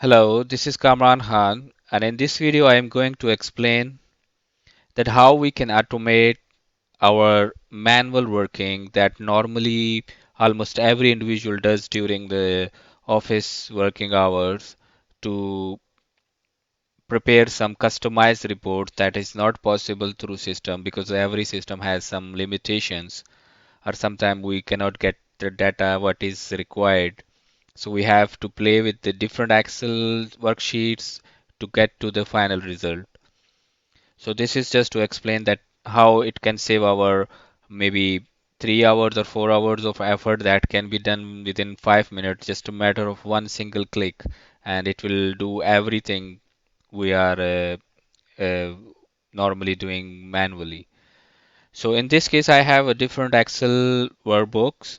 Hello, this is Kamran Khan, and in this video, I am going to explain that how we can automate our manual working that normally almost every individual does during the office working hours to prepare some customized reports that is not possible through system because every system has some limitations or sometimes we cannot get the data what is required. So we have to play with the different Excel worksheets to get to the final result. So this is just to explain that how it can save our maybe 3 hours or 4 hours of effort that can be done within 5 minutes, just a matter of one single click, and it will do everything we are uh, normally doing manually. So in this case, I have a different Excel workbooks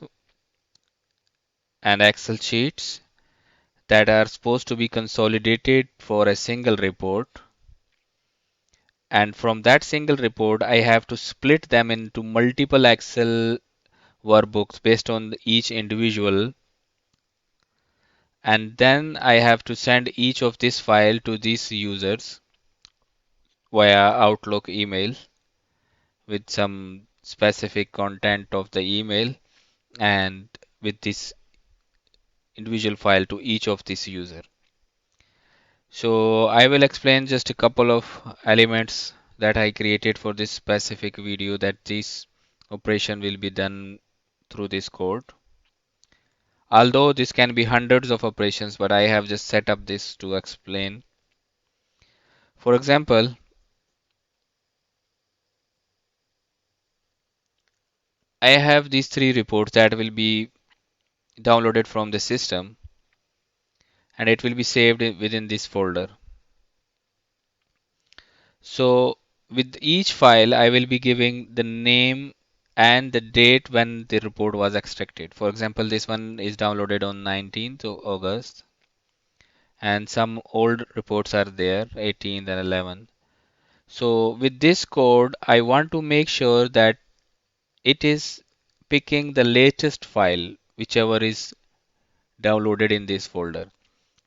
and Excel sheets that are supposed to be consolidated for a single report. And from that single report, I have to split them into multiple Excel workbooks based on each individual. And then I have to send each of this file to these users via Outlook email with some specific content of the email and with this individual file to each of this user. So I will explain just a couple of elements that I created for this specific video that this operation will be done through this code. Although this can be hundreds of operations, but I have just set up this to explain. For example, I have these three reports that will be downloaded from the system and it will be saved within this folder. So with each file, I will be giving the name and the date when the report was extracted. For example, this one is downloaded on 19th of August, and some old reports are there, 18th and 11th. So with this code, I want to make sure that it is picking the latest file, whichever is downloaded in this folder,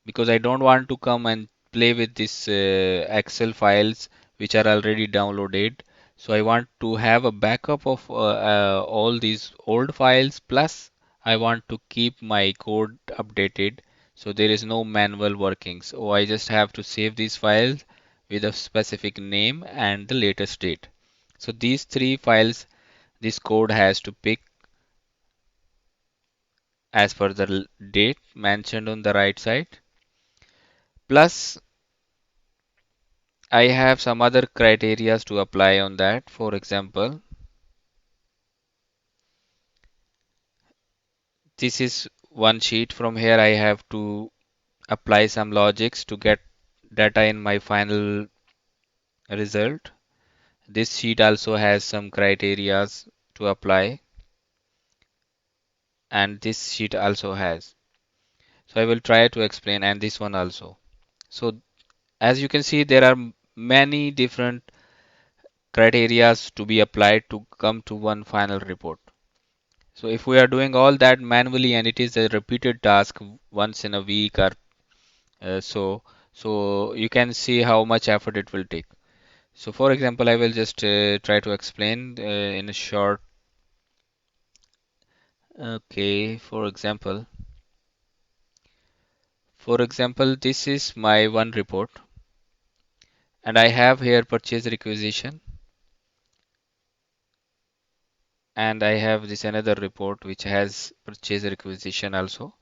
because I don't want to come and play with these Excel files which are already downloaded. So I want to have a backup of all these old files, plus I want to keep my code updated so there is no manual working. So I just have to save these files with a specific name and the latest date. So these three files this code has to pick as per the date mentioned on the right side. Plus I have some other criterias to apply on that. For example, this is one sheet. From here, I have to apply some logics to get data in my final result. This sheet also has some criterias to apply, and this sheet also has. So I will try to explain, and this one also. So as you can see, there are many different criterias to be applied to come to one final report. So if we are doing all that manually and it is a repeated task once in a week or so you can see how much effort it will take. So for example, I will just try to explain in a short. Okay, for example, this is my one report, and I have here purchase requisition, and I have this another report which has purchase requisition also.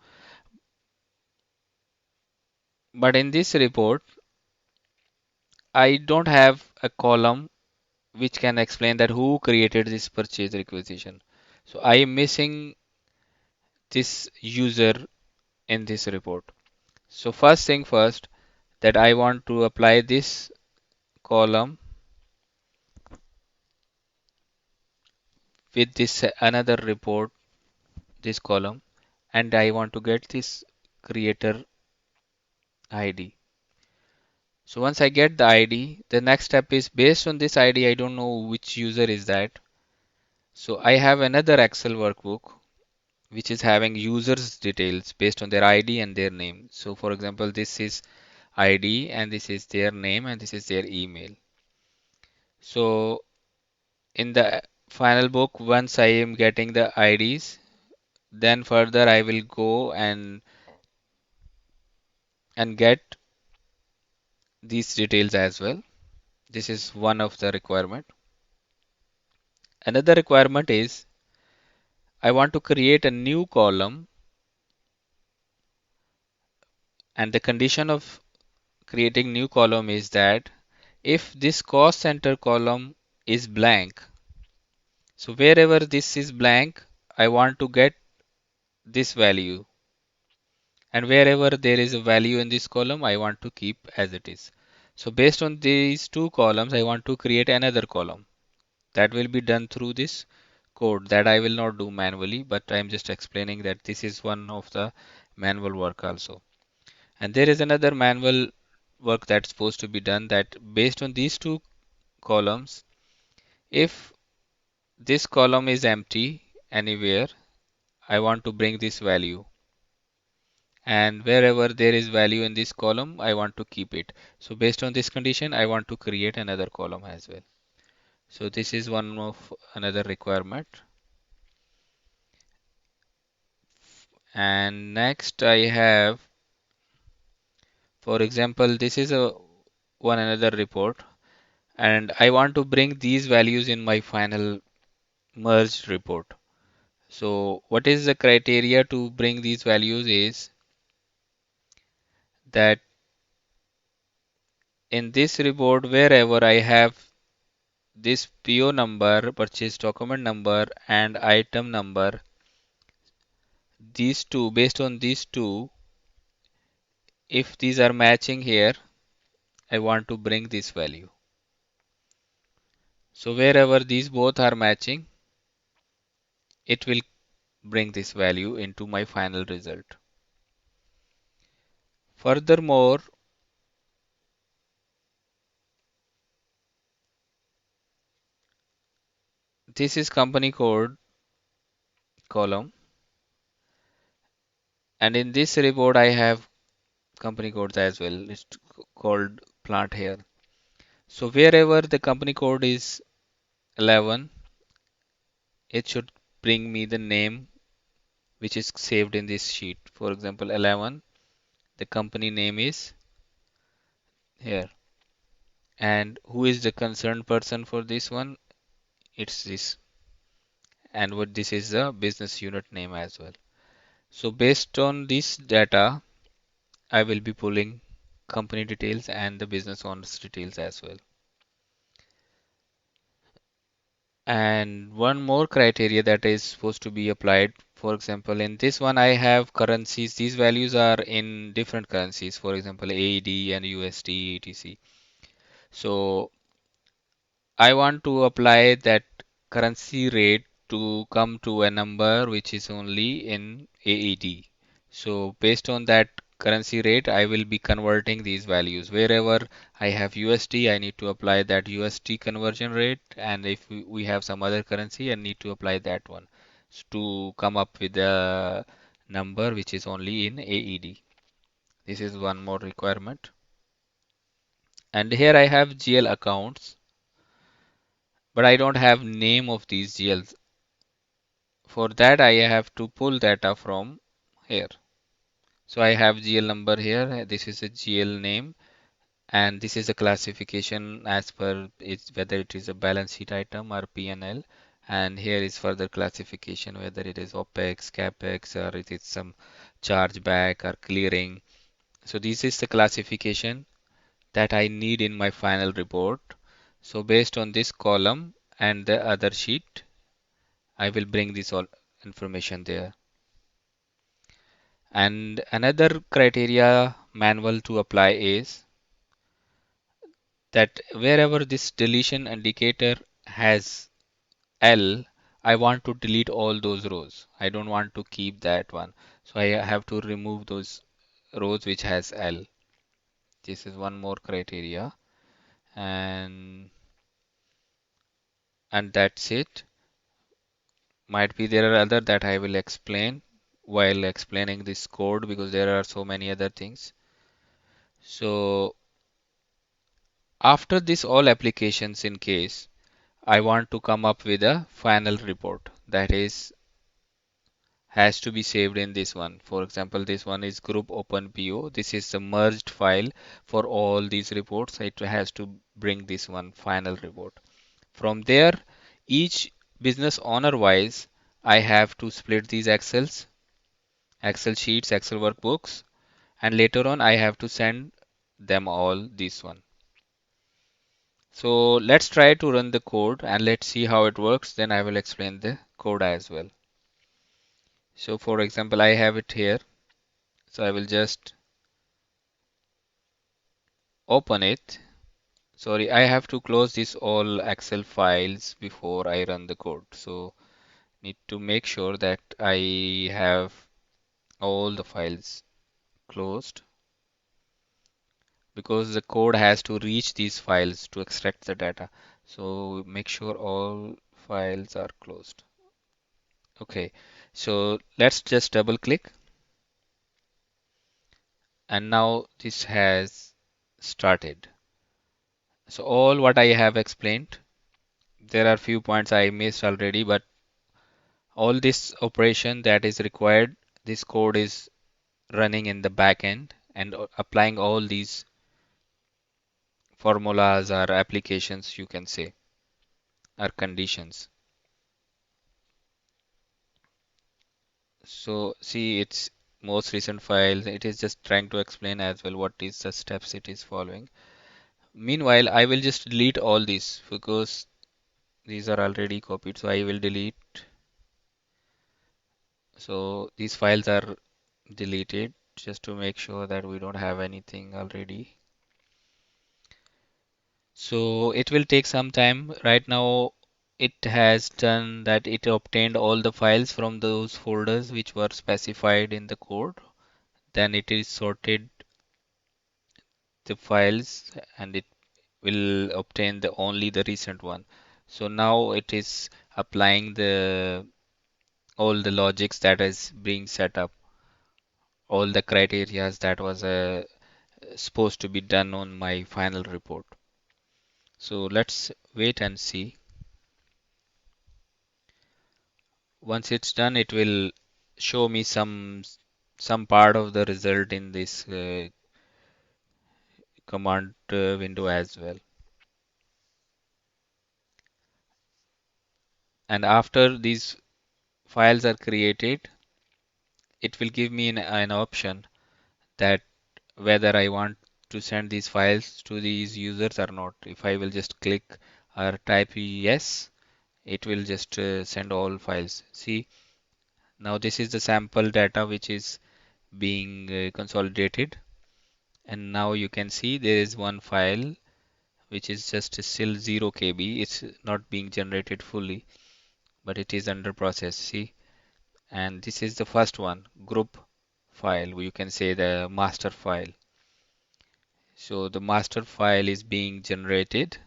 But in this report, I don't have a column which can explain that who created this purchase requisition. So I am missing this user in this report. So first thing first, that I want to apply this column with this another report, this column, and I want to get this creator ID. So once I get the ID, the next step is based on this ID, I don't know which user is that. So I have another Excel workbook which is having users details based on their ID and their name. So for example, this is ID and this is their name and this is their email. So in the final book, once I am getting the IDs, then further I will go and get these details as well. This is one of the requirement. Another requirement is I want to create a new column, and the condition of creating new column is that if this cost center column is blank, so wherever this is blank, I want to get this value, and wherever there is a value in this column, I want to keep as it is. So based on these two columns, I want to create another column. That will be done through this code that I will not do manually, but I'm just explaining that this is one of the manual work also. And there is another manual work that's supposed to be done, that based on these two columns, if this column is empty anywhere, I want to bring this value. And wherever there is value in this column, I want to keep it. So based on this condition, I want to create another column as well. So this is one of another requirement. And next I have, for example, this is a one another report, and I want to bring these values in my final merged report. So what is the criteria to bring these values is that in this report, wherever I have this PO number, purchase document number, and item number, these two, based on these two, if these are matching here, I want to bring this value. So wherever these both are matching, it will bring this value into my final result. Furthermore, this is company code column, and in this report I have company codes as well. It's called plant here. So wherever the company code is 11, it should bring me the name which is saved in this sheet. For example, 11, the company name is here. And who is the concerned person for this one? It's this. And what this is the business unit name as well. So based on this data, I will be pulling company details and the business owner's details as well. And one more criteria that is supposed to be applied. For example, in this one I have currencies. These values are in different currencies. For example, AED and USD, etc. So I want to apply that currency rate to come to a number which is only in AED. So based on that currency rate, I will be converting these values. Wherever I have USD, I need to apply that USD conversion rate, and if we have some other currency, I need to apply that one to come up with a number which is only in AED. This is one more requirement. And here I have GL accounts, but I don't have name of these GLs. For that, I have to pull data from here. So I have GL number here. This is a GL name, and this is a classification as per it's whether it is a balance sheet item or P&L. And here is further classification whether it is OPEX, CAPEX, or it is some chargeback or clearing. So this is the classification that I need in my final report. So based on this column and the other sheet, I will bring this all information there. And another criteria manual to apply is that wherever this deletion indicator has L, I want to delete all those rows. I don't want to keep that one. So I have to remove those rows which has L. This is one more criteria. And that's it. Might be there are other that I will explain while explaining this code because there are so many other things. So after this all applications, in case I want to come up with a final report that is has to be saved in this one. For example, this one is group open PO. This is the merged file for all these reports. It has to bring this one final report. From there, each business owner wise, I have to split these Excel sheets, Excel workbooks, and later on I have to send them all this one. So let's try to run the code and let's see how it works. Then I will explain the code as well. So for example, I have it here. So I will just open it. Sorry, I have to close this all Excel files before I run the code. So need to make sure that I have all the files closed because the code has to reach these files to extract the data. So make sure all files are closed. Okay, so let's just double click and now this has started. So all what I have explained, there are few points I missed already, but all this operation that is required, this code is running in the back end and applying all these formulas or applications, you can say, or conditions. So see its most recent file, it is just trying to explain as well what is the steps it is following. Meanwhile, I will just delete all these because these are already copied. So I will delete. So these files are deleted just to make sure that we don't have anything already. So it will take some time. Right now, it has done that it obtained all the files from those folders which were specified in the code. Then it is sorted the files and it will obtain the only the recent one. So now it is applying the all the logics that is being set up, all the criterias that was supposed to be done on my final report. So let's wait and see. Once it's done, it will show me some part of the result in this command window as well. And after these files are created, it will give me an option that whether I want to send these files to these users or not. If I will just click or type yes, it will just send all files. See, now this is the sample data which is being consolidated, and now you can see there is one file which is just still 0 KB. It's not being generated fully, but it is under process. See, and this is the first one, group file. You can say the master file. So the master file is being generated.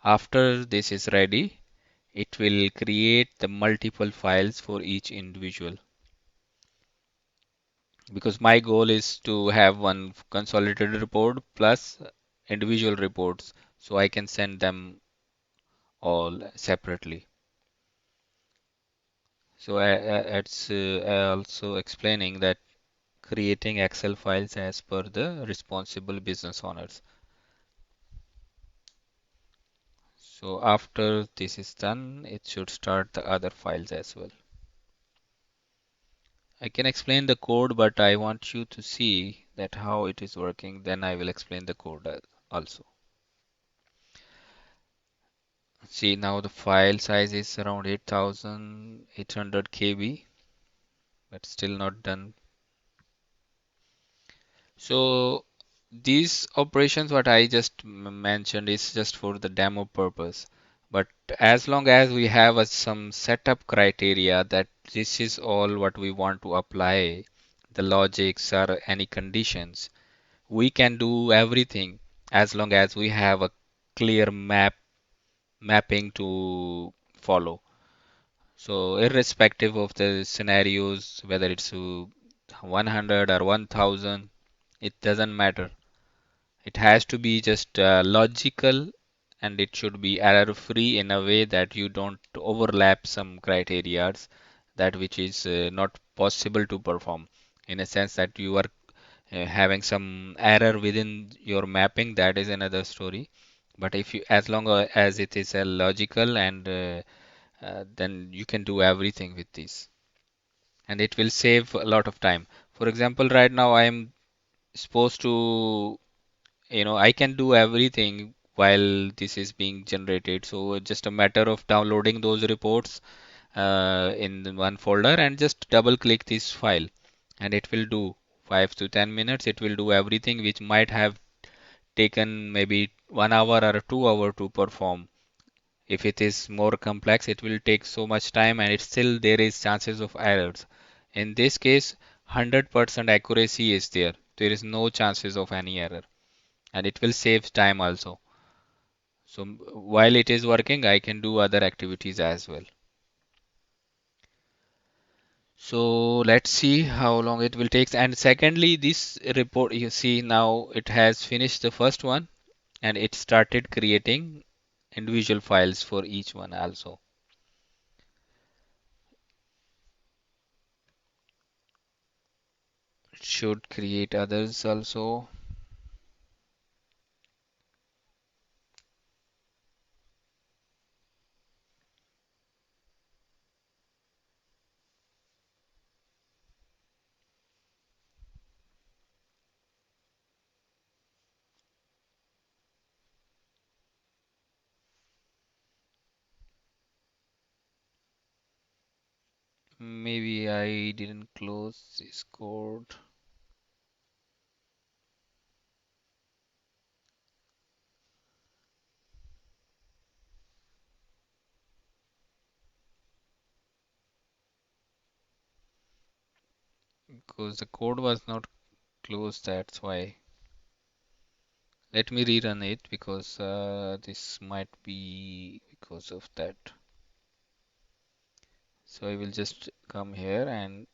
After this is ready, it will create the multiple files for each individual. Because my goal is to have one consolidated report plus individual reports so I can send them all separately. So it's also explaining that creating Excel files as per the responsible business owners. So after this is done, it should start the other files as well. I can explain the code, but I want you to see that how it is working. Then I will explain the code also. See, now the file size is around 8800 KB, but still not done. So these operations, what I just mentioned, is just for the demo purpose. But as long as we have some setup criteria that this is all what we want to apply, the logics or any conditions, we can do everything as long as we have a clear mapping to follow. So irrespective of the scenarios, whether it's 100 or 1000, it doesn't matter. It has to be just logical, and it should be error free in a way that you don't overlap some criterias that which is not possible to perform, in a sense that you are having some error within your mapping. That is another story. But if you, as long as it is a logical, and then you can do everything with this, and it will save a lot of time. For example, right now I am supposed to, I can do everything while this is being generated. So it's just a matter of downloading those reports in the one folder and just double click this file, and it will do 5 to 10 minutes. It will do everything which might have taken maybe 1 hour or 2 hour to perform. If it is more complex, it will take so much time, and it's still there is chances of errors. In this case, 100% accuracy is there. There is no chances of any error, and it will save time also. So while it is working, I can do other activities as well. So let's see how long it will take. And secondly, this report, you see now it has finished the first one, and it started creating individual files for each one also. It should create others also. Maybe I didn't close this code because the code was not closed. That's why. Let me rerun it because this might be because of that. So I will just come here and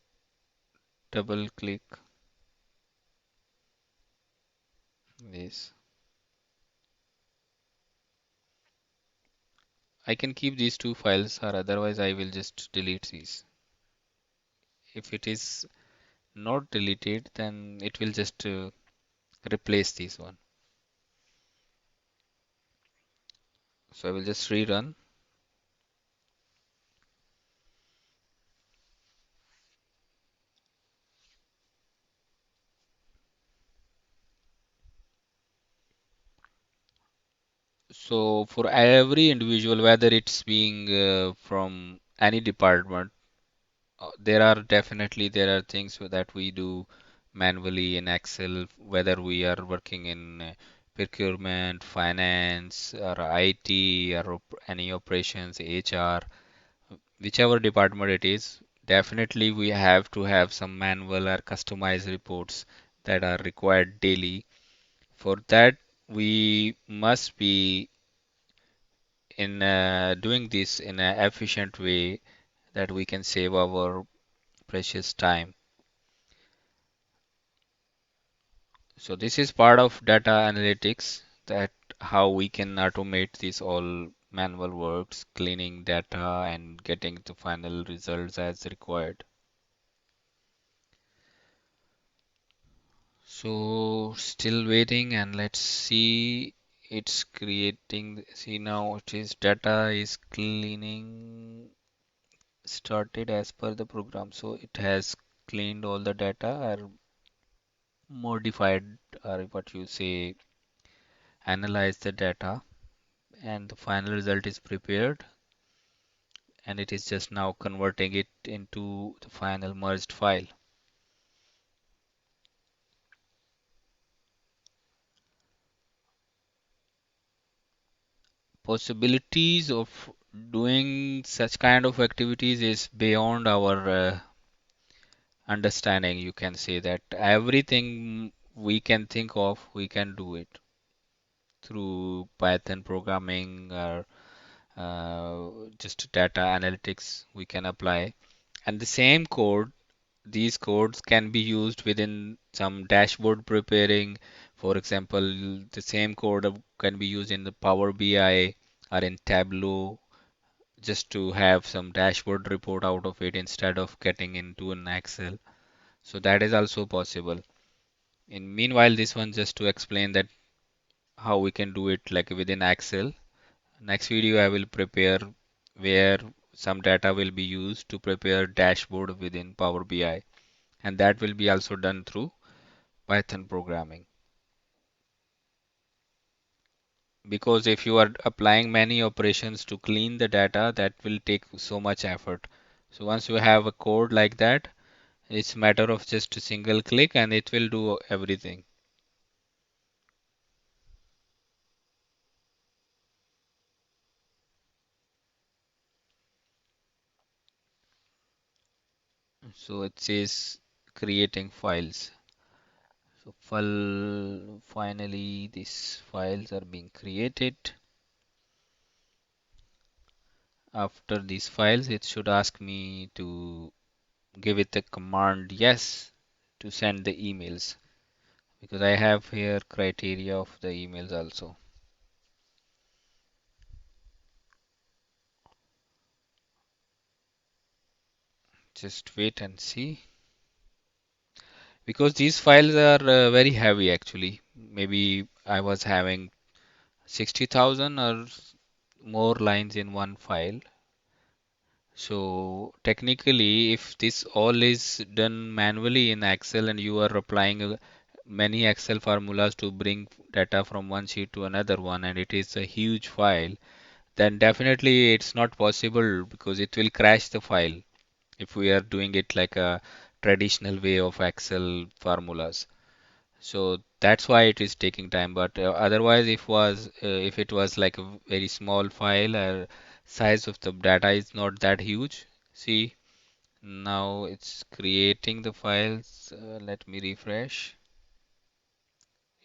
double click this. I can keep these two files, or otherwise I will just delete these. If it is not deleted, then it will just replace this one. So I will just rerun. So for every individual, whether it's being from any department, there are things that we do manually in Excel, whether we are working in procurement, finance, or IT, or any operations, HR, whichever department it is. Definitely, we have to have some manual or customized reports that are required daily. For that, we must be in doing this in an efficient way that we can save our precious time. So this is part of data analytics, that how we can automate this all manual works, cleaning data and getting the final results as required. So still waiting, and let's see, it's creating. See, now it is data is cleaning started as per the program. So it has cleaned all the data, or modified, or what you say, analyze the data, and the final result is prepared, and it is just now converting it into the final merged file. Possibilities of doing such kind of activities is beyond our understanding. You can say that everything we can think of, we can do it through Python programming, or just data analytics we can apply. And the same code, these codes can be used within some dashboard preparing. For example, the same code can be used in the Power BI or in Tableau just to have some dashboard report out of it instead of getting into an Excel. So that is also possible. In meanwhile, this one just to explain that how we can do it like within Excel. Next video I will prepare where some data will be used to prepare dashboard within Power BI, and that will be also done through Python programming. Because if you are applying many operations to clean the data, that will take so much effort. So once you have a code like that, it's a matter of just a single click and it will do everything. So it says creating files. So finally these files are being created. After these files, it should ask me to give it the command yes to send the emails because I have here criteria of the emails also. Just wait and see because these files are very heavy actually. Maybe I was having 60,000 or more lines in one file. So technically, if this all is done manually in Excel and you are applying many Excel formulas to bring data from one sheet to another one, and it is a huge file, then definitely it's not possible because it will crash the file if we are doing it like a traditional way of Excel formulas. So that's why it is taking time. But otherwise, if it was like a very small file, size of the data is not that huge. See, now it's creating the files. Let me refresh.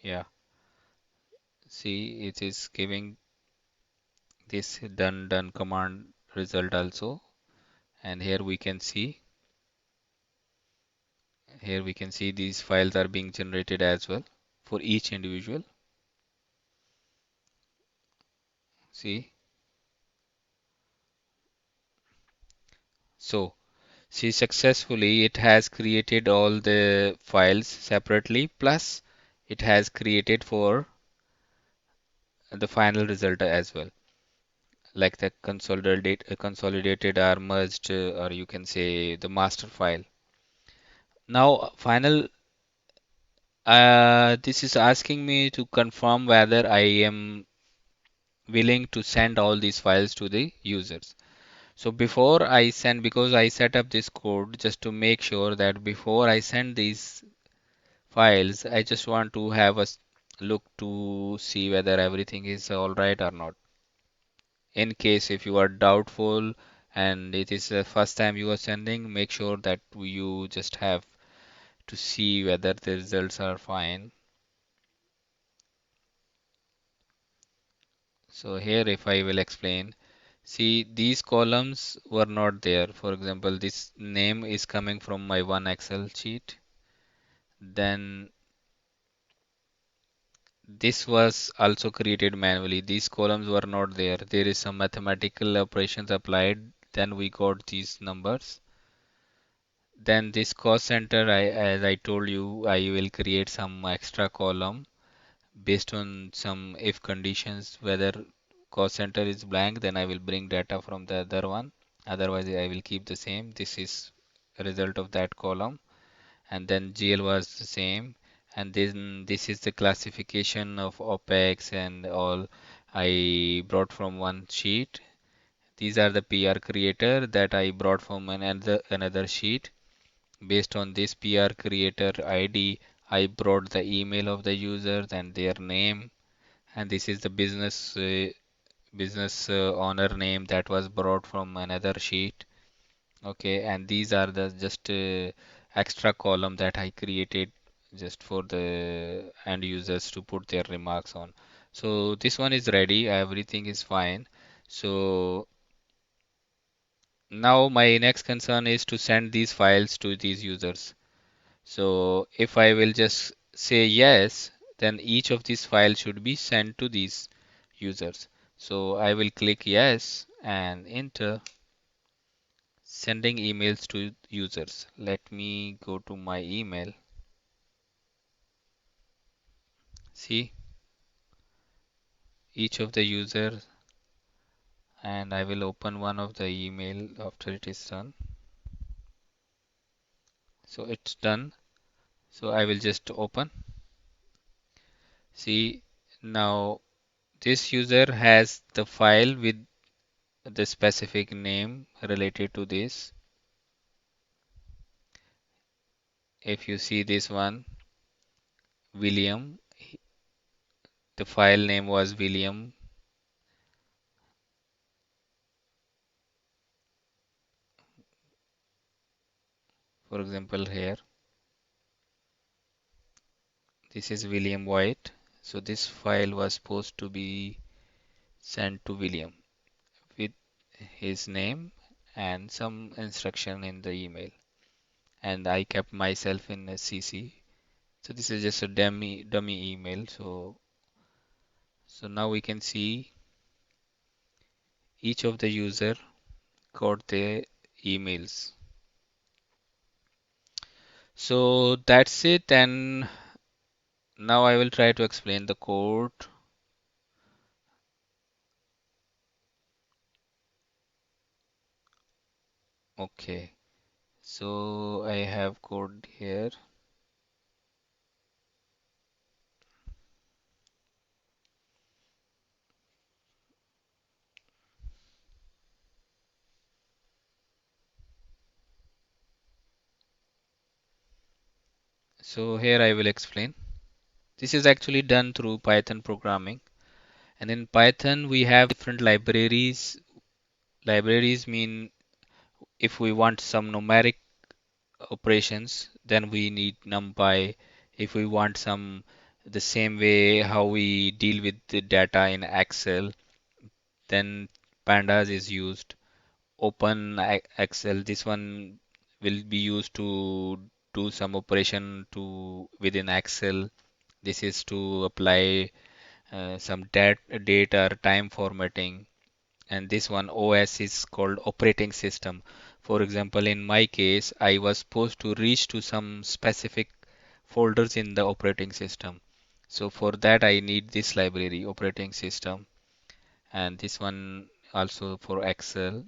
Yeah, see, it is giving this done command result also. And here we can see these files are being generated as well for each individual. See, so. See, successfully it has created all the files separately, plus it has created for the final result as well, like the consolidated or merged, or you can say the master file. Now, this is asking me to confirm whether I am willing to send all these files to the users. So before I send, because I set up this code just to make sure that before I send these files, I just want to have a look to see whether everything is all right or not. In case if you are doubtful and it is the first time you are sending, make sure that you just have to see whether the results are fine. So here if I will explain, see these columns were not there. For example, this name is coming from my one Excel sheet. Then this was also created manually. These columns were not there. There is some mathematical operations applied. Then we got these numbers. Then this cost center, as I told you, I will create some extra column based on some if conditions. Whether cost center is blank, then I will bring data from the other one. Otherwise, I will keep the same. This is a result of that column. And then GL was the same. And then this is the classification of OPEX and all I brought from one sheet. These are the PR creator that I brought from another sheet. Based on this PR creator ID, I brought the email of the users and their name. And this is the business owner name that was brought from another sheet. Okay, and these are the just extra column that I created just for the end users to put their remarks on. So this one is ready, everything is fine. So now my next concern is to send these files to these users. So if I will just say yes, then each of these files should be sent to these users. So I will click yes and enter sending emails to users. Let me go to my email. See each of the users, and I will open one of the email after it is done. So it's done. So I will just open. See now this user has the file with the specific name related to this. If you see this one, William, the file name was William. For example, here, this is William White. So this file was supposed to be sent to William with his name and some instruction in the email. And I kept myself in a CC. So this is just a dummy email. So now we can see each of the user got their emails. So that's it, and now I will try to explain the code. Okay, so I have code here. So here I will explain. This is actually done through Python programming. And in Python, we have different libraries. Libraries mean if we want some numeric operations, then we need NumPy. If we want some the same way how we deal with the data in Excel, then pandas is used. Open Excel, this one will be used to do some operation to within Excel. This is to apply some date or time formatting. And this one OS is called operating system. For example, in my case, I was supposed to reach to some specific folders in the operating system. So for that, I need this library, operating system, and this one also for Excel,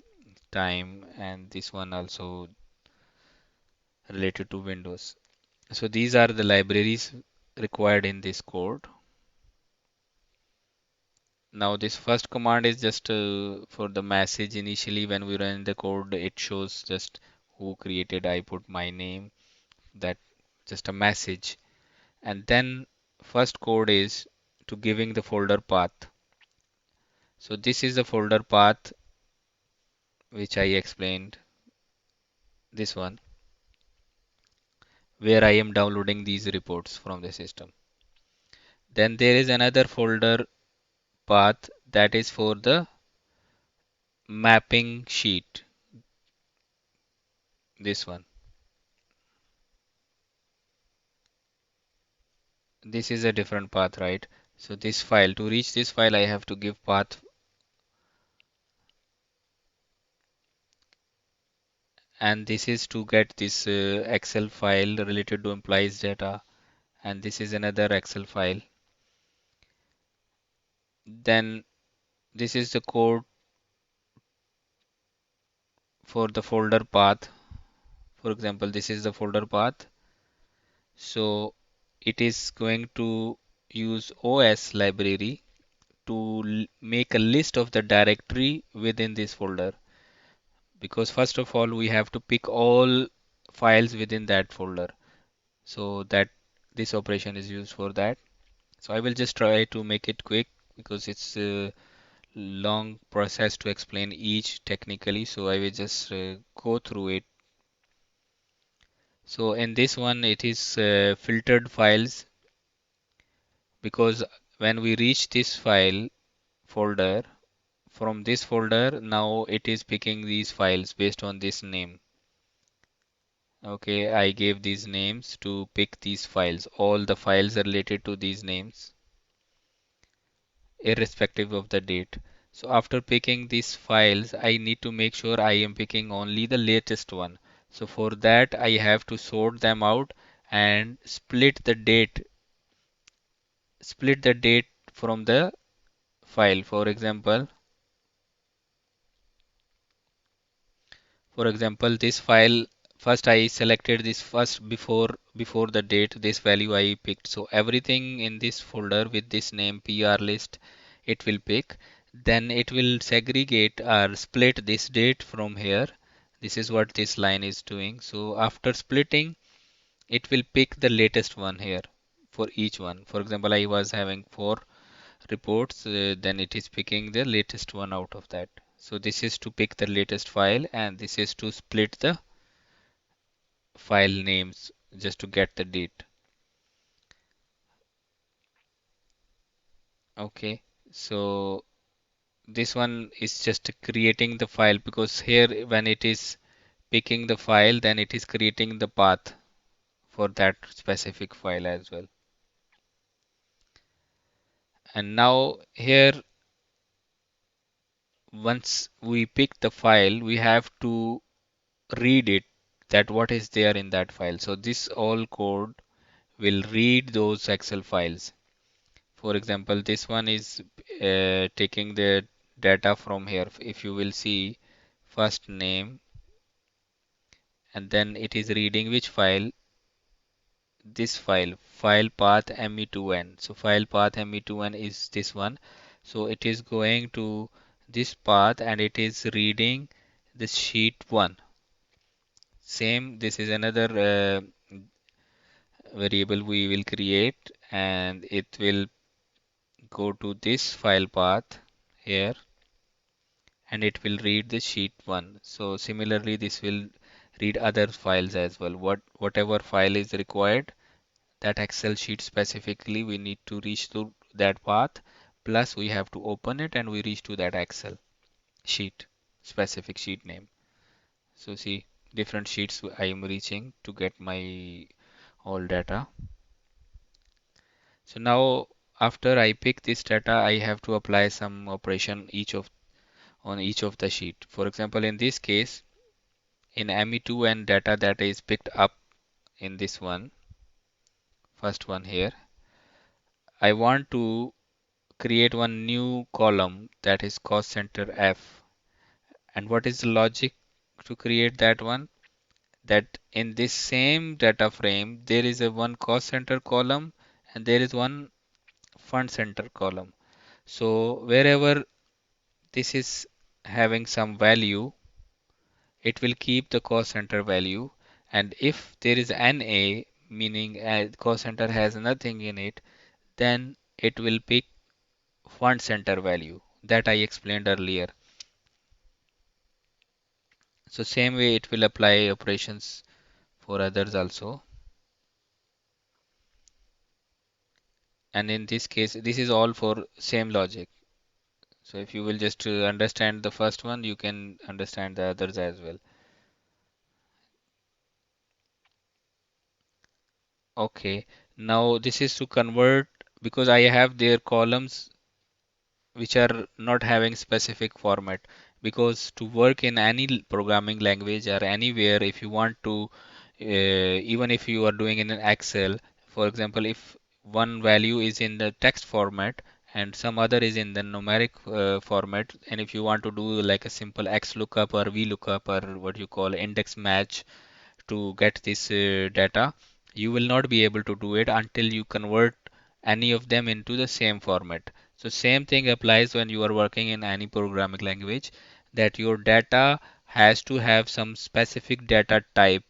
time, and this one also related to Windows. So these are the libraries required in this code. Now this first command is just for the message. Initially when we run the code, it shows just who created. I put my name, that just a message. And then first code is to giving the folder path. So this is the folder path which I explained, this one, where I am downloading these reports from the system. Then there is another folder path that is for the mapping sheet, this one. This is a different path, right? So this file, to reach this file, I have to give path, and this is to get this Excel file related to employees data, and this is another Excel file. Then this is the code for the folder path. For example, this is the folder path. So it is going to use OS library to make a list of the directory within this folder, because first of all we have to pick all files within that folder, so that this operation is used for that. So I will just try to make it quick because it's a long process to explain each technically, so I will just go through it. So in this one it is filtered files, because when we reach this file folder, from this folder, now it is picking these files based on this name. Okay, I gave these names to pick these files. All the files are related to these names, irrespective of the date. So after picking these files, I need to make sure I am picking only the latest one. So for that, I have to sort them out and split the date from the file. For example, this file, first I selected this first before the date, this value I picked. So everything in this folder with this name PR list, it will pick. Then it will segregate or split this date from here. This is what this line is doing. So after splitting, it will pick the latest one here for each one. For example, I was having four reports, then it is picking the latest one out of that. So this is to pick the latest file, and this is to split the file names just to get the date. Okay, so this one is just creating the file, because here when it is picking the file, then it is creating the path for that specific file as well. And now here, once we pick the file, we have to read it, that what is there in that file. So this all code will read those Excel files. For example, this one is taking the data from here. If you will see, first name, and then it is reading which file? This file path me2n. So file path me2n is this one. So it is going to this path and it is reading the sheet 1. Same, this is another variable we will create, and it will go to this file path here, and it will read the sheet 1. So similarly, this will read other files as well. Whatever file is required, that Excel sheet specifically, we need to reach to that path, plus we have to open it and we reach to that Excel sheet, specific sheet name. So see, different sheets I am reaching to get my all data. So now after I pick this data, I have to apply some operation on each of the sheet. For example, in this case, in ME2 and data that is picked up in this one, first one here, I want to create one new column, that is cost center F. And what is the logic to create that one? That in this same data frame, there is a one cost center column and there is one fund center column. So wherever this is having some value, it will keep the cost center value. And if there is an A, meaning cost center has nothing in it, then it will pick fund center value that I explained earlier. So same way it will apply operations for others also. And in this case, this is all for same logic. So if you will just understand the first one, you can understand the others as well. Okay, now this is to convert, because I have their columns which are not having specific format. Because to work in any programming language or anywhere, if you want to, even if you are doing in an Excel, for example, if one value is in the text format and some other is in the numeric format, and if you want to do like a simple X lookup or V lookup or what you call index match to get this data, you will not be able to do it until you convert any of them into the same format. So same thing applies when you are working in any programming language, that your data has to have some specific data type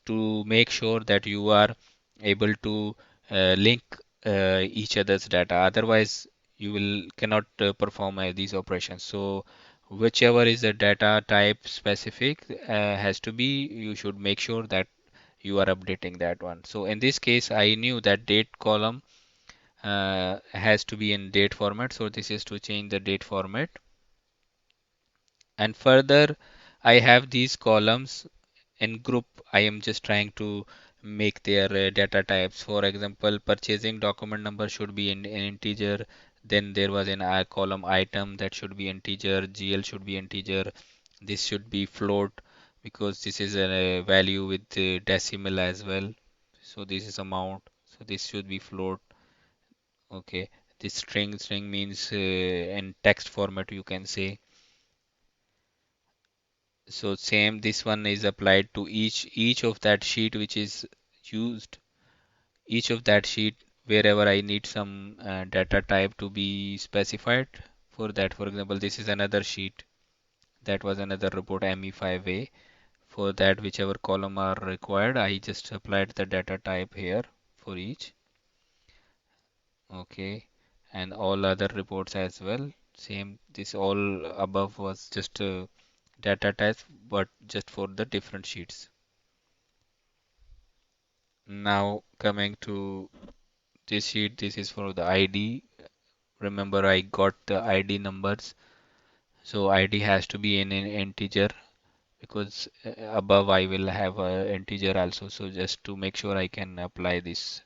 to make sure that you are able to link each other's data. Otherwise, you will cannot perform these operations. So whichever is the data type specific has to be, you should make sure that you are updating that one. So in this case, I knew that date column has to be in date format. So this is to change the date format. And further, I have these columns in group. I am just trying to make their data types. For example, purchasing document number should be in integer. Then there was an column item that should be integer. GL should be integer. This should be float because this is a value with decimal as well. So this is amount. So this should be float. Okay. This string means in text format you can say. So same this one is applied to each of that sheet which is used. Each of that sheet wherever I need some data type to be specified for that. For example, this is another sheet. That was another report ME5A. For that, whichever column are required, I just applied the data type here for each. Okay, and all other reports as well. Same, this all above was just data types, but just for the different sheets. Now coming to this sheet, this is for the ID. Remember, I got the ID numbers, so ID has to be in an integer because above I will have a integer also. So just to make sure I can apply this.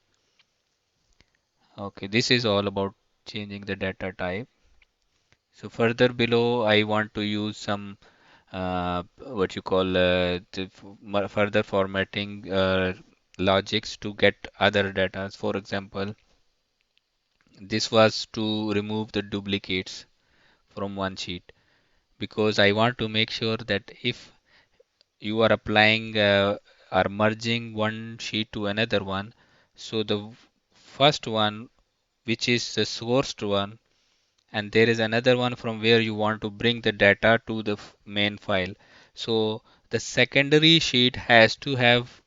Okay, this is all about changing the data type. So further below, I want to use some what you call further formatting logics to get other data. For example, this was to remove the duplicates from one sheet because I want to make sure that if you are applying or merging one sheet to another one, so the first one, which is the sourced one, and there is another one from where you want to bring the data to the main file. So the secondary sheet has to have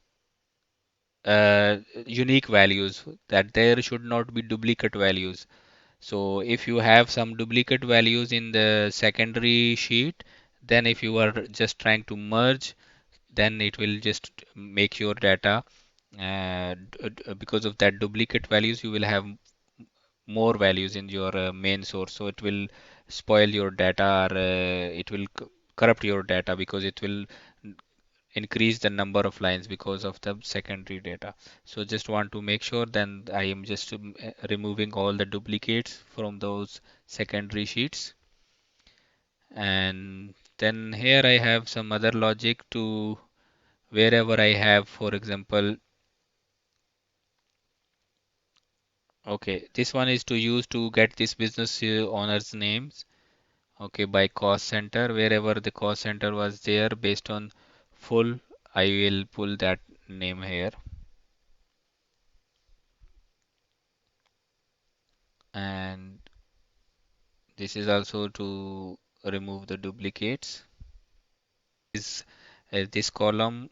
unique values that there should not be duplicate values. So if you have some duplicate values in the secondary sheet, then if you are just trying to merge, then it will just make your data because of that duplicate values you will have more values in your main source, so it will spoil your data or it will corrupt your data because it will increase the number of lines because of the secondary data. So just want to make sure then I am just removing all the duplicates from those secondary sheets. And then here I have some other logic to wherever I have, for example, okay, this one is to use to get this business owners names. Okay, by cost center, wherever the cost center was there based on full, I will pull that name here. And this is also to remove the duplicates. Is this column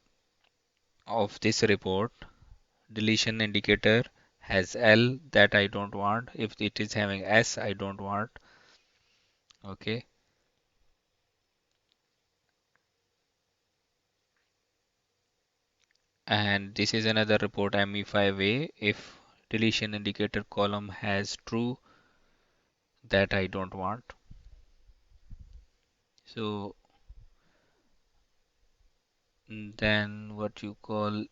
of this report deletion indicator has L that I don't want. If it is having S, I don't want. Okay. And this is another report ME5A. If deletion indicator column has true, that I don't want. So then what you call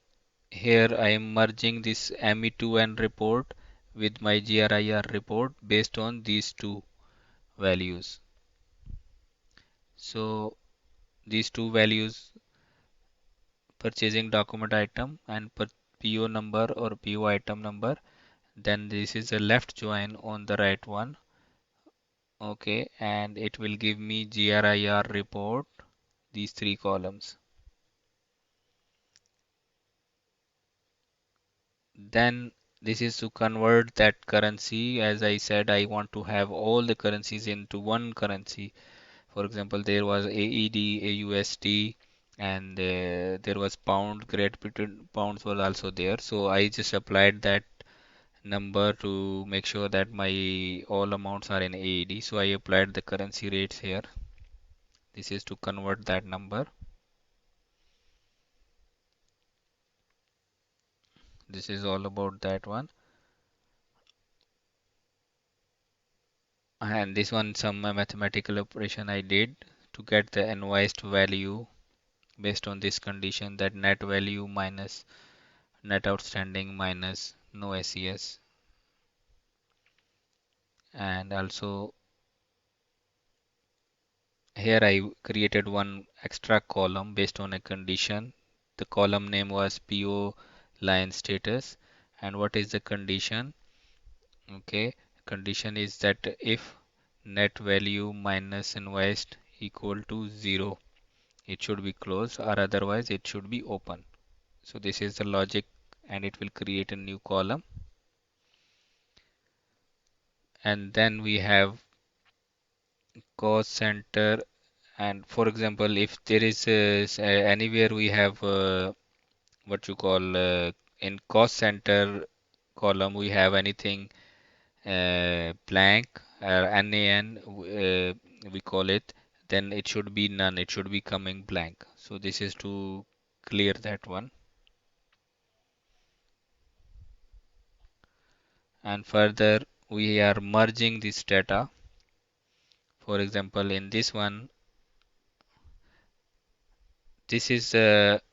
here I am merging this ME2N report with my GRIR report based on these two values. So these two values, purchasing document item and PO number or PO item number, then this is a left join on the right one. Okay, and it will give me GRIR report, these three columns. Then this is to convert that currency. As I said, I want to have all the currencies into one currency. For example, there was AED, AUSD, and there was pound. Great Britain pounds was also there. So I just applied that number to make sure that my all amounts are in AED. So I applied the currency rates here. This is to convert that number. This is all about that one. And this one some mathematical operation I did to get the invoiced value based on this condition, that net value minus net outstanding minus no SES. And also here I created one extra column based on a condition. The column name was PO line status. And what is the condition? Okay, condition is that if net value minus invoiced equal to 0, it should be closed, or otherwise it should be open. So this is the logic, and it will create a new column. And then we have cost center. And for example, if there is anywhere we have what you call in cost center column, we have anything blank or NaN, we call it, then it should be none, it should be coming blank. So this is to clear that one. And further, we are merging this data. For example, in this one, this is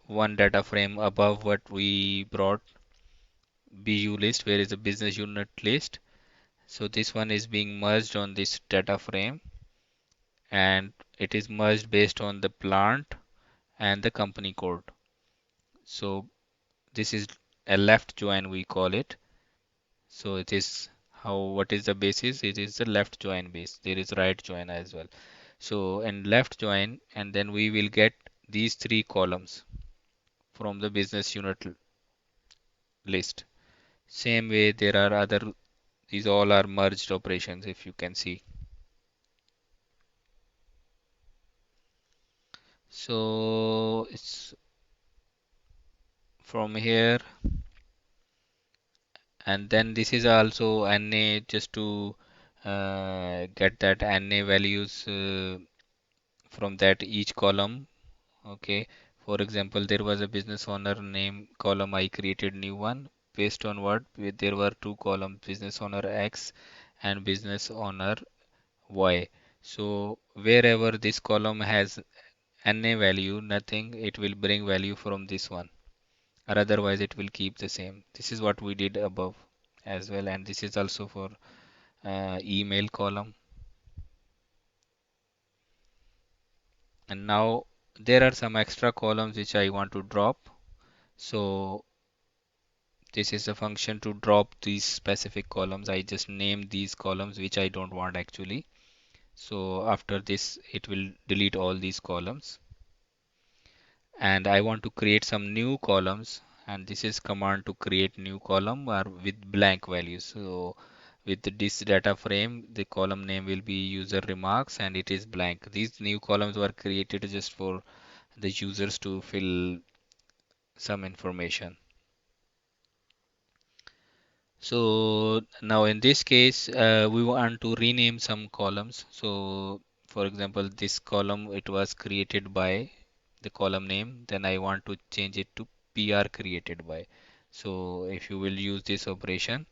one data frame above what we brought BU list, where is a business unit list. So this one is being merged on this data frame, and it is merged based on the plant and the company code. So this is a left join, we call it. So it is how, what is the basis? It is the left join base. There is right join as well. So in left join, and then we will get these three columns from the business unit list. Same way there are other, these all are merged operations, if you can see. So it's from here, and then this is also NA, just to get that NA values from that each column. Okay, for example, there was a business owner name column, I created new one based on what there were two columns, business owner X and business owner Y. So wherever this column has NA value, nothing, it will bring value from this one, or otherwise it will keep the same. This is what we did above as well, and this is also for email column. And now there are some extra columns which I want to drop. So this is a function to drop these specific columns. I just name these columns which I don't want actually. So after this, it will delete all these columns. And I want to create some new columns. And this is command to create new column or with blank values. So with this data frame, the column name will be user remarks and it is blank. These new columns were created just for the users to fill some information. So now in this case, we want to rename some columns. So for example, this column, it was created by the column name. Then I want to change it to PR created by. So if you will use this operation,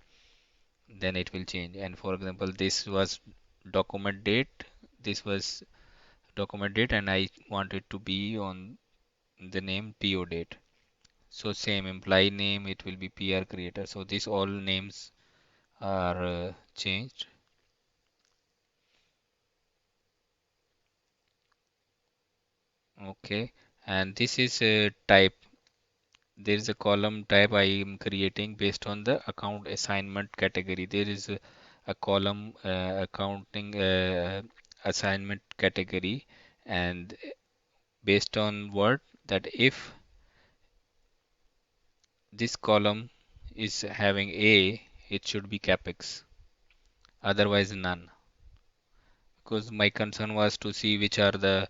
then it will change. And for example, this was document date. This was document date, and I want it to be on the name PO date. So same employee name, it will be PR creator. So these all names are changed. Okay, and this is a type. There is a column type I am creating based on the account assignment category. There is a column accounting assignment category, and based on what, that if this column is having A, it should be capex, otherwise none. Because my concern was to see which are the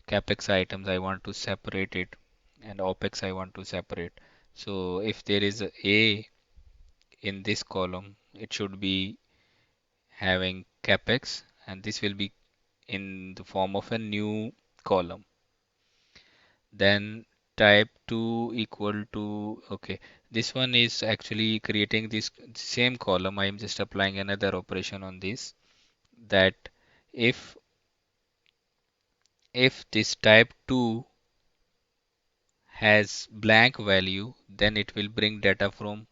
capex items I want to separate it, and opex I want to separate. So if there is a in this column, it should be having capex, and this will be in the form of a new column. Then type 2 equal to, okay, this one is actually creating this same column. I am just applying another operation on this, that if If this type 2 has blank value, then it will bring data from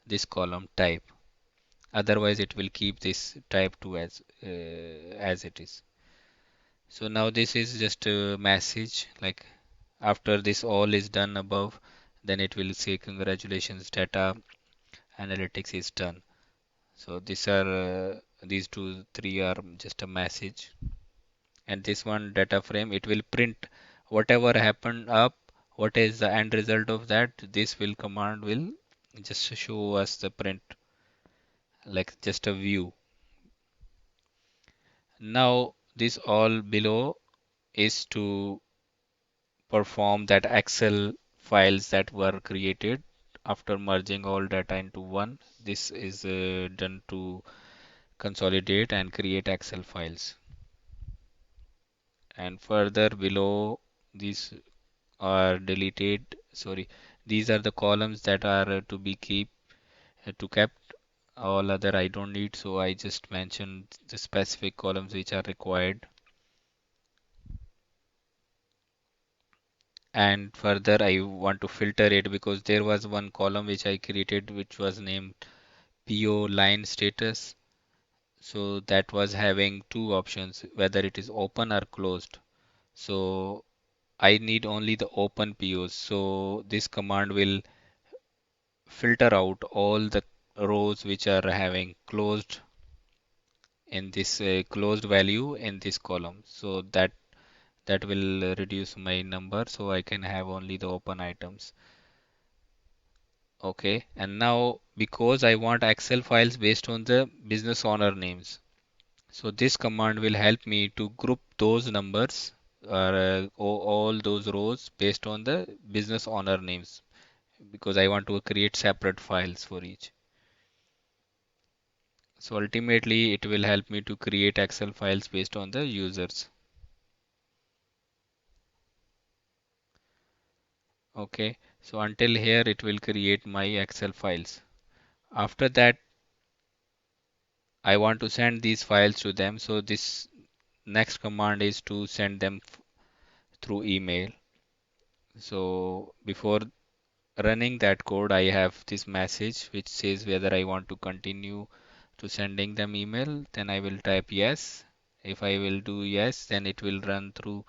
this column type. Otherwise, it will keep this type 2 as it is. So now this is just a message like after this all is done above, then it will say congratulations, data analytics is done. So these two, three are just a message. And this one data frame, it will print whatever happened up, what is the end result of that. This will command will just show us the print like just a view. Now this all below is to perform that Excel files that were created after merging all data into one. This is done to consolidate and create Excel files. And further below, these are deleted. Sorry, these are the columns that are to be to kept. All other I don't need, so I just mentioned the specific columns which are required. And further, I want to filter it because there was one column which I created which was named PO line status. So that was having two options, whether it is open or closed. So I need only the open POs. So this command will filter out all the rows which are having closed in this closed value in this column. So that will reduce my number so I can have only the open items. Okay, and now because I want Excel files based on the business owner names. So this command will help me to group those numbers or all those rows based on the business owner names because I want to create separate files for each. So ultimately it will help me to create Excel files based on the users. Okay, so until here it will create my Excel files. After that, I want to send these files to them. So this next command is to send them through email. So before running that code, I have this message which says whether I want to continue to sending them email. Then I will type yes. If I will do yes, then it will run through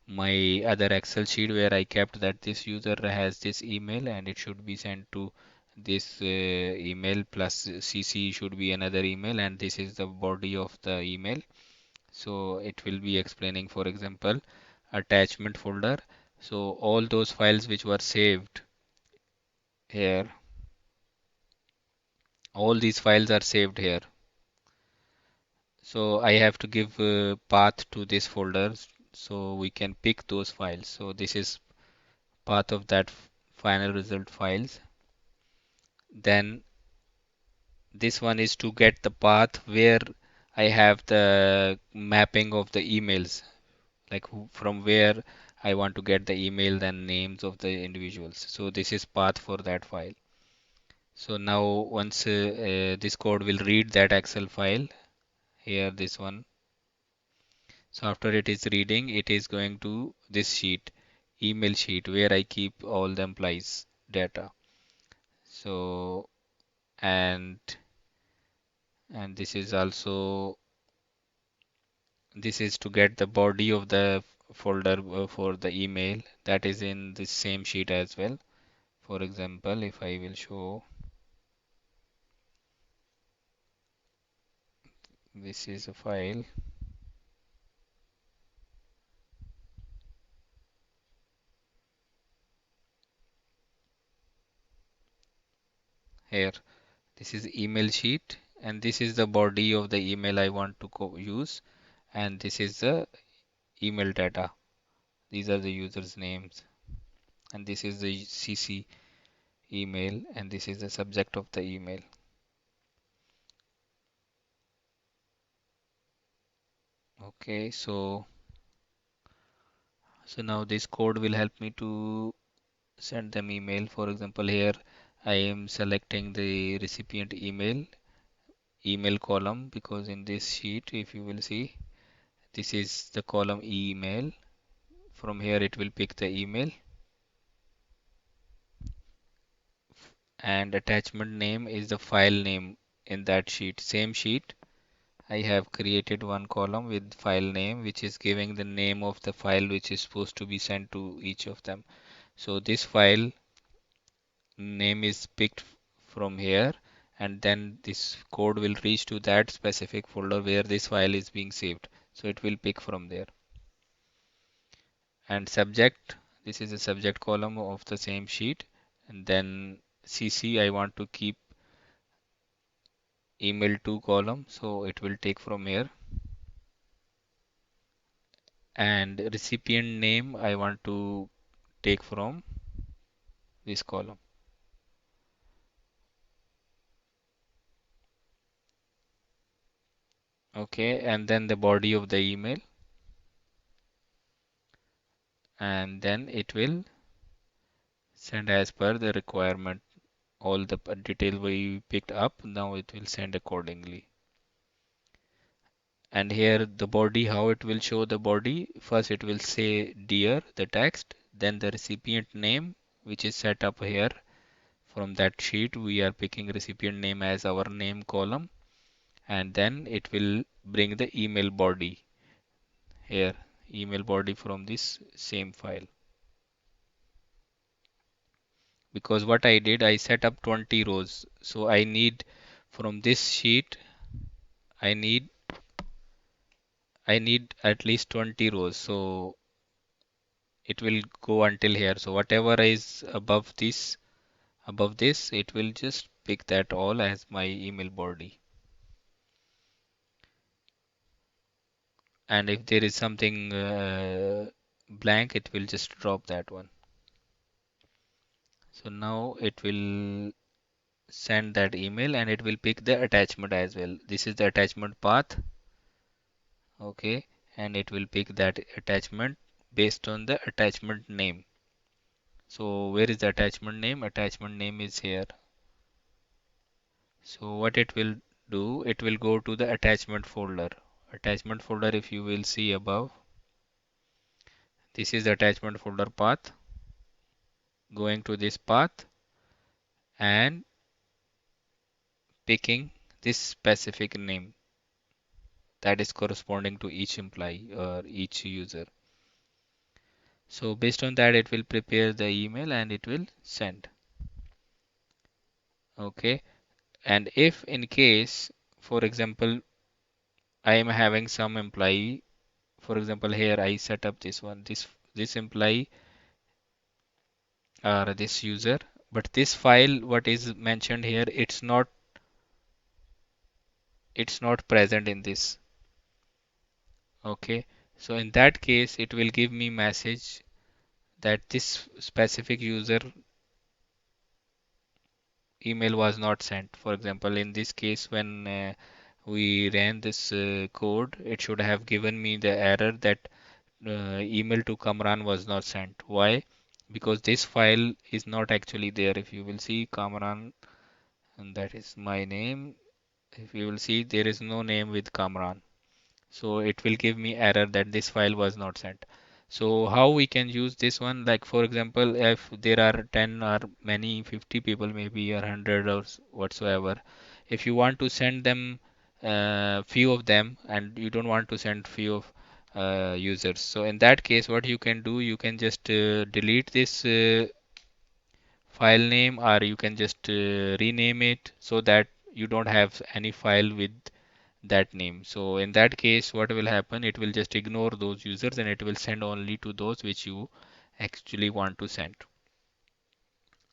my other Excel sheet where I kept that this user has this email and it should be sent to this email plus CC should be another email and this is the body of the email. So it will be explaining, for example, attachment folder. So all those files which were saved here, all these files are saved here. So I have to give a path to this folder so we can pick those files. So this is path of that final result files. Then this one is to get the path where I have the mapping of the emails, like from where I want to get the email, then names of the individuals. So this is path for that file. So now once this code will read that Excel file, here this one. So after it is reading, it is going to this sheet, email sheet, where I keep all the employees data. So and and this is also this is to get the body of the folder for the email that is in the same sheet as well. For example, if I will show this is a file here. This is email sheet and this is the body of the email I want to use and this is the email data. These are the users names and this is the CC email and this is the subject of the email. Okay, so now this code will help me to send them email. For example, here I am selecting the recipient email column because in this sheet, if you will see, this is the column email From here it will pick the email, and attachment name is the file name in that sheet. Same sheet, I have created one column with file name, which is giving the name of the file which is supposed to be sent to each of them. So this file name is picked from here, and then this code will reach to that specific folder where this file is being saved. So it will pick from there. And subject, this is the subject column of the same sheet, and then CC I want to keep email to column, so it will take from here. And recipient name I want to take from this column. Okay, and then the body of the email, and then it will send as per the requirement. All the detail we picked up, now it will send accordingly. And here the body, how it will show the body, first it will say dear, the text, then the recipient name, which is set up here. From that sheet we are picking recipient name as our name column, and then it will bring the email body here, email body from this same file. Because what I did, I set up 20 rows, so I need from this sheet I need at least 20 rows, so it will go until here. So whatever is above this, it will just pick that all as my email body. And if there is something blank, it will just drop that one. So now it will send that email, and it will pick the attachment as well. This is the attachment path. Okay, and it will pick that attachment based on the attachment name. So where is the attachment name? Attachment name is here. So what it will do, it will go to the attachment folder. Attachment folder, if you will see above, this is the attachment folder path. Going to this path and picking this specific name that is corresponding to each employee or each user. So based on that, it will prepare the email and it will send. Okay. And if in case, for example, I am having some employee, for example, here I set up this one, this employee or this user, but this file, what is mentioned here, it's not present in this. Okay. So in that case, it will give me message that this specific user email was not sent. For example, in this case, when we ran this code, it should have given me the error that email to Kamran was not sent. Why? Because this file is not actually there. If you will see Kamran, and that is my name, if you will see, there is no name with Kamran. So it will give me error that this file was not sent. So how we can use this one? Like for example, if there are 10 or many 50 people, maybe or 100 or whatsoever, if you want to send them few of them and you don't want to send few of users. So in that case, what you can do, you can just delete this file name, or you can just rename it so that you don't have any file with that name. So in that case, what will happen? It will just ignore those users and it will send only to those which you actually want to send.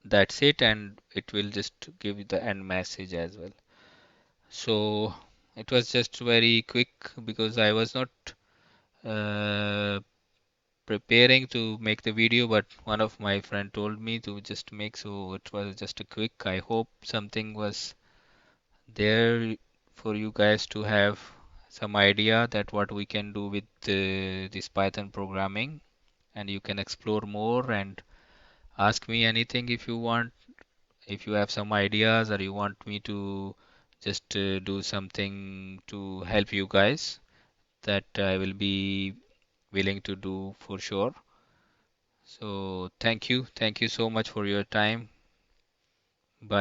That's it, and it will just give you the end message as well. So it was just very quick because I was not uh, preparing to make the video, but one of my friend told me to just make, so it was just a quick. I hope something was there for you guys to have some idea that what we can do with this Python programming, and you can explore more and ask me anything if you want. If you have some ideas or you want me to just do something to help you guys, that I will be willing to do for sure. So thank you so much for your time. Bye.